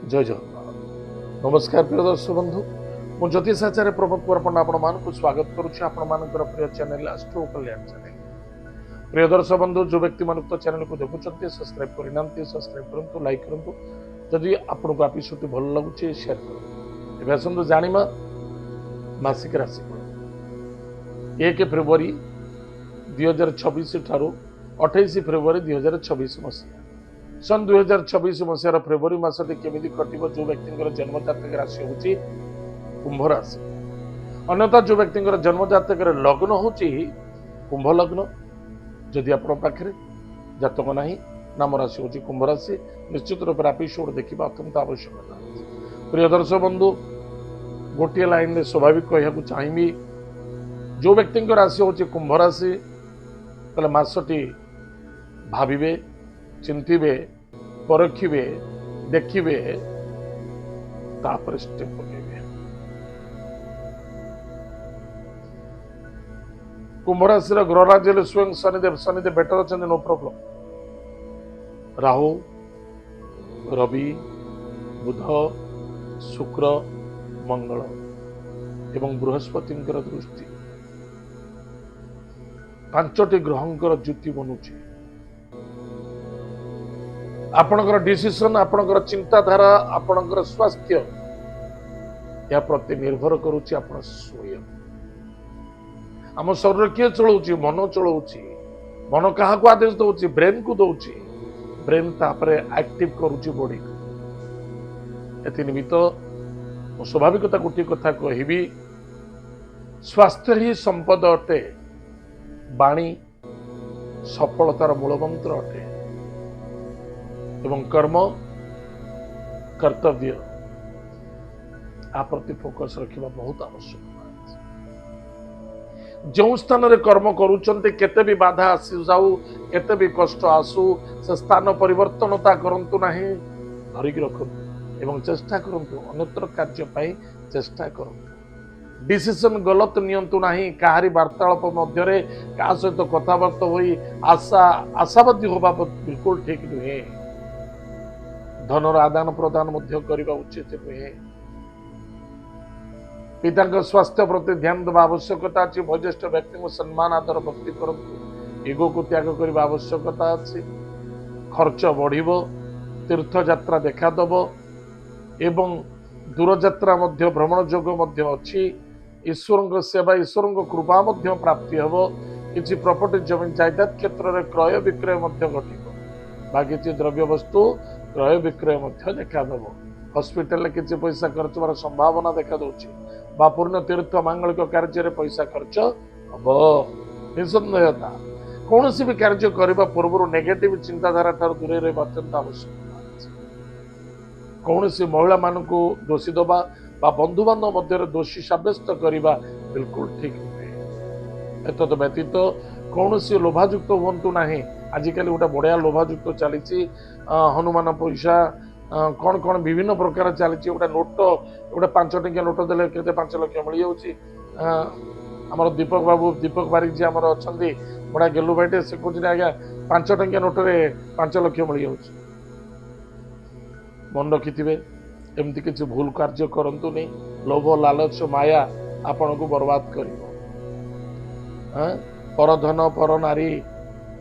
जय जगन्नाथ। नमस्कार प्रिय दर्शक बंधु, मु ज्योतिष आचार्य प्रमोद कुमार पंडा आपण स्वागत करुच्ची आपण प्रिय चैनल एस्ट्रो कल्याण चैनल। प्रिय दर्शक बंधु, जो व्यक्ति मान चैनल को देखुं सब्सक्राइब करना सब्सक्राइब करूँ, लाइक करूँ। जदि आपको एपिसोड भल लगुच शेयर करूँ। आसतु जाना मासिक राशिफल 1 फेब्रुआरी 2026 ठारू 28 फेब्रुआरी 2026 मसीहा सन 2026 मसीहार फेब्रुआरी मासटी केमिति कटिब। जो व्यक्ति जन्म जातक राशि होची कुंभ राशि, अन्यथा जो व्यक्ति जन्म जातक लग्न होची कुंभ लग्न। जदि आपण पाखरे जातक नाही, नाम राशि होची कुंभ राशि, निश्चित रूप से एपिसोड देखा अत्यंत आवश्यकता। प्रिय दर्शक बंधु, गोटे लाइन में स्वाभाविक कहूँ चाहिए, जो व्यक्ति राशि होची कुंभ राशि तले मासटी भाविबे, चिंतिबे, परखिबे, देखिबे, तापर स्टेप पकेबे। कुंभ राशि ग्रह राज्य स्वयं शनिदेव बेटर अच्छा, नो प्रॉब्लम। राहु, रवि, बुध, शुक्र, मंगल एवं बृहस्पति दृष्टि 5टी ग्रहंकर ज्योति बनुची। आपणकर डिसीजन, आपणकर चिंताधारा, आपणकर स्वास्थ्य या प्रति निर्भर करुच्ची आपण स्वयं। आम शरीर किए चलाउची? मन चलाउची। मन क्या आदेश दौची? ब्रेन को दौची। ब्रेन तापरे एक्टिव करुच्ची बॉडी को। एति निमित्त स्वाभाविकता गोटे कथा कहबी, स्वास्थ्य ही संपद अटे। बाणी सफलतार मूलमंत्र अटे एवं कर्म कर्तव्य आ प्रति फोकस रखा बहुत आवश्यक। जो स्थान रे कर्म करूचंते केते भी बाधा आसी जाऊ, केते भी कष्ट आसू, से स्थान परिवर्तनता करंतु नाही, धरिक रखंतु एवं चेष्टा करंतु अन्यत्र कार्य पाई चेष्टा करंतु। डिसीजन गलत नियंतु नाही। काहारी वार्तालाप मध्यरे का सहित कथबार्ता होई आशावादी होबा बिल्कुल ठीक नुहे। धनर आदान प्रदान मध्य करबा उचित नुहे। पिता स्वास्थ्य प्रति ध्यान देवा आवश्यकता अच्छी। वयोज्येष्ठ व्यक्ति को सम्मान आदर भक्ति करंतु। ईगो को त्याग करबा आवश्यकता अच्छी। खर्च बढ़िबो, तीर्थ यात्रा देखा दबो एवं दूर यात्रा मध्य भ्रमण योग मध्य अच्छी। ईश्वर सेवा, ईश्वर कृपा मध्य प्राप्ति हेबो। किछि प्रॉपर्टी जमीन जायदाद क्षेत्र में क्रय विक्रय मध्य घटिबो। बा किछि द्रव्य वस्तु क्रय विक्रय मध्य देखा देबो। हॉस्पिटल किछि पैसा खर्च होबार संभावना देखा दउछि। बा पूर्ण तीर्थ मांगलिक कार्य रे पैसा खर्च हबो। निसंदेहता कौन भी कार्य करबा पूर्व नेगेटिव चिंताधारा ठार दूरे रहिबा अत्यंत आवश्यक। कौन सी महिला मान को दोषी दबा बा बंधु बांधव मध्य दोषी सब्यस्त करबा बिल्कुल ठीक नुहे। एतद व्यतीत कौन सी लोभाजुक्त हूँ ना। आजिकल गोटे बढ़िया लोभाजुक्त चली हनुमान पैसा कौन कौन विभिन्न प्रकार चली। गोटे नोट, गोटे 5 टंकिया नोट देले केते 5 लाख मिल जाउची। हमर दीपक बाबू, दीपक बारिक जी हमर अछंती बड़ा गेलु भाईटे, से कहते आज्ञा 5 टंकिया नोट रे 5 लाख मिल जाउची। मन रखिथिबे, एमती किसी भूल कार्य करंतु नहीं। लोभ लालच माया आपण को बर्बाद करिवो। पर धन, पर नारी,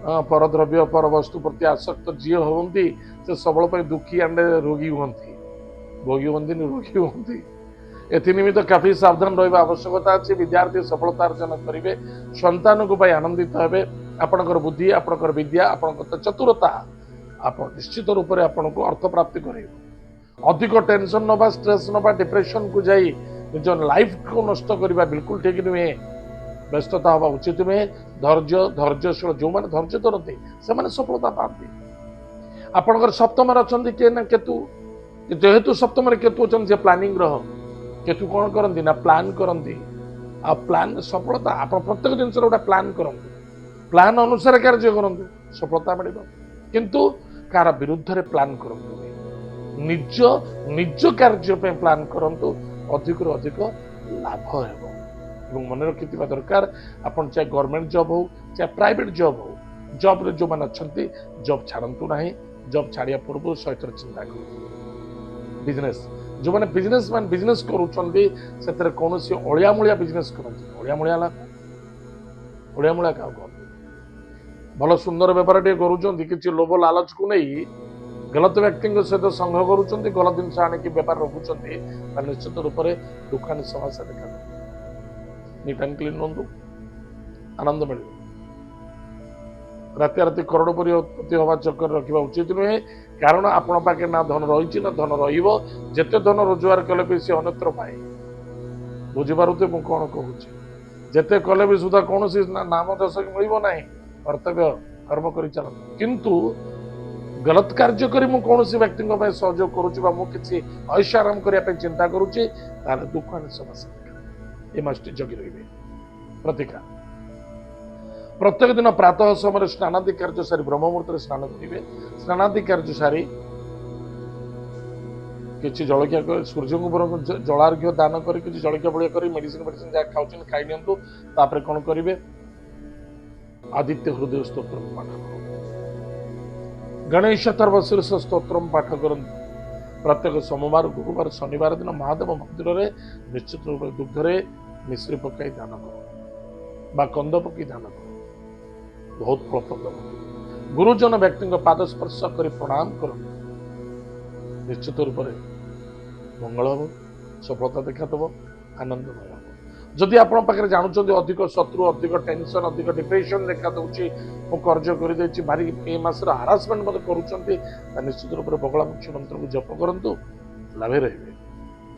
पर द्रव्य, पर वस्तु प्रति आसक्त जी होती से सबल पर दुखी अंडे रोगी होती, भोगी होती रोगी होती। एनिमित्त काफी सावधान रहा आवश्यकता अच्छी। विद्यार्थी सफलता अर्जन करेंगे, संतान को आनंदित हेबे। आपणकर बुद्धि, आपणकर विद्या, आपणकर चतुरता आप निश्चित रूप से आपन को अर्थ प्राप्ति करे। अधिक टेंशन नवा, स्ट्रेस नवा, डिप्रेशन को जाई निज लाइफ को नष्ट करबा बिल्कुल ठीक नुहे। व्यस्तता हवा उचित नुहे। धैर्यशील जो मैंने धैर्य धरती से मैंने सफलता पाती। आपणकर सप्तम अच्छा किए ना केतु, जेहेतु सप्तम केतु अच्छा से प्लानिंग रह। केतु कौन करती ना प्लान करती। आ प्लान सफलता आप प्रत्येक जिन गोटे प्लान करूँ, प्लान अनुसार कार्य करूँ, सफलता मिल। किंतु कार विरुद्ध रे प्लान करंतु। निज निज कार्य पे प्लान करंतु, अधिक रु अधिक लाभ हेबो। एवं मन रखिथिबा दरकार, आपण चाहे गवर्नमेंट जॉब हो चाहे प्राइवेट जॉब हो, जॉब रे जो मान अच्छंती जॉब छाड़ंतु नाही। जॉब छाड़िया पूर्व 100 थर चिंता करूँ। बिजनेस जो मैंने बिजनेसमैन बिजनेस करूछंती सेतरे कोनोसी ओळियामुळिया बिजनेस करंती ओळियामुळिया ला ओळियामुळिया का कहते भल सुंदर बेपार टे करूछंती किछि लोभ लालच को नहीं गलत व्यक्ति सहित संघ करूछंती गलत जिनस आनिक बेपार रखुछंती निश्चित रूप से दुखानी समस्या देखा नीट एंड क्लीन रुहतु आनंद मिले राति राति करोड़पति हवा चक्कर रखा उचित नुहे कारण आपण पाखे ना धन रही ना धन रते धन रोजगार कले भी सी अन्यत्र पाए बुझीपारे मुझे कौन कहूँ जिते कले भी सुधा कौन नाम दशक मिल ना कर्तव्य कर्म कर चल किंतु गलत कार्य करी मु कौन व्यक्ति सहयोग करुच्ची ऐश आराम करने चिंता करुच्ची दुख आने समस्या ये मस्ट जगी रही प्रतिका प्रत्येक दिन प्रातः समय स्नानादि कार्य सारी ब्रह्म मुहूर्त स्नान करेंगे स्नानादि कार्य सारी किसी जलखिया सूर्य को जलार्घ्य दान कर जलखिया बड़िया कर मेडिसिन मेडिसिन जहाँ खाऊँ खाई नियंतु तापर कौन करेंगे आदित्य हृदय स्तोत्र पाठ कर गणेश सर्वशीर्ष स्तोत्र पाठ कर प्रत्येक सोमवार गुरुवार शनिवार दिन महादेव मंदिर में निश्चित रूप से दुग्धरे मिश्री पकई दान कर कंद पकई दान कर बहुत फलप्रद गुरुजन व्यक्ति पाद स्पर्श कर प्रणाम कर निश्चित रूप से मंगल हम सफलता देखा आनंदमय हम जदि आप जानते अधिक शत्रु अधिक टेंशन अधिक डिप्रेशन देखा दूसरी मु कर्ज कर भारी ए मासर हारासमेंट मत कर निश्चित रूप से बगलामुखी मंत्र को जप करूँ लाभे रहे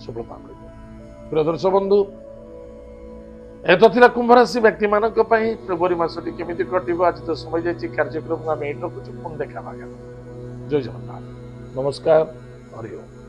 सफलता मिले प्रिय दर्शक बंधु ए तो थिला कुंभ राशि व्यक्ति मानक फेब्रुआरी मासटी केमिति कटिबो आज तो समय जाइए कार्यक्रम आम एट रखुଛୁ पुणी देखा जय जगन्नाथ नमस्कार हरि ओम।